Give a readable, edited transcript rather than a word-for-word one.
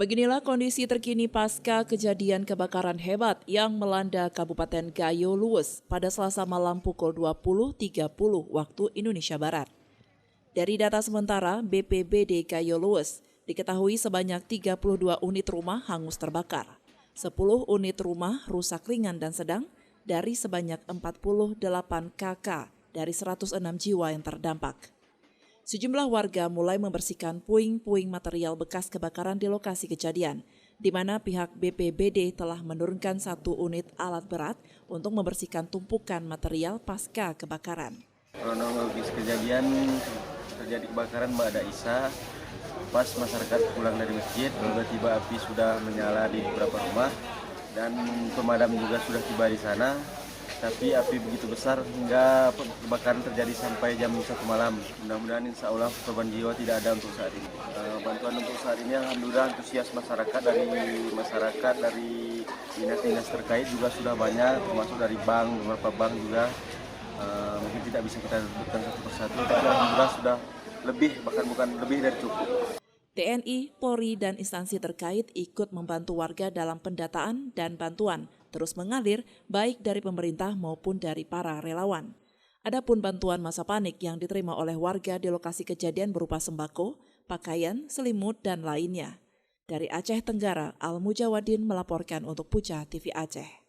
Beginilah kondisi terkini pasca kejadian kebakaran hebat yang melanda Kabupaten Gayo Luwes pada Selasa malam pukul 20.30 waktu Indonesia Barat. Dari data sementara BPBD Gayo Luwes, diketahui sebanyak 32 unit rumah hangus terbakar. 10 unit rumah rusak ringan dan sedang dari sebanyak 48 KK dari 106 jiwa yang terdampak. Sejumlah warga mulai membersihkan puing-puing material bekas kebakaran di lokasi kejadian, di mana pihak BPBD telah menurunkan 1 unit alat berat untuk membersihkan tumpukan material pasca kebakaran. Kronologis kejadian terjadi kebakaran pada Isa, pas masyarakat pulang dari masjid, tiba-tiba api sudah menyala di beberapa rumah dan pemadam juga sudah tiba di sana. Tapi api begitu besar hingga kebakaran terjadi sampai jam 1 malam. Mudah-mudahan insya Allah korban jiwa tidak ada untuk saat ini. Bantuan untuk saat ini alhamdulillah antusias masyarakat dari dinas-dinas terkait juga sudah banyak, termasuk dari bank, beberapa bank juga. Mungkin tidak bisa kita sebutkan satu persatu, tapi alhamdulillah sudah lebih, bahkan bukan lebih dari cukup. TNI, Polri, dan instansi terkait ikut membantu warga dalam pendataan dan bantuan terus mengalir baik dari pemerintah maupun dari para relawan. Adapun bantuan masa panik yang diterima oleh warga di lokasi kejadian berupa sembako, pakaian, selimut, dan lainnya. Dari Aceh Tenggara, Al Mujawadin melaporkan untuk Puja TV Aceh.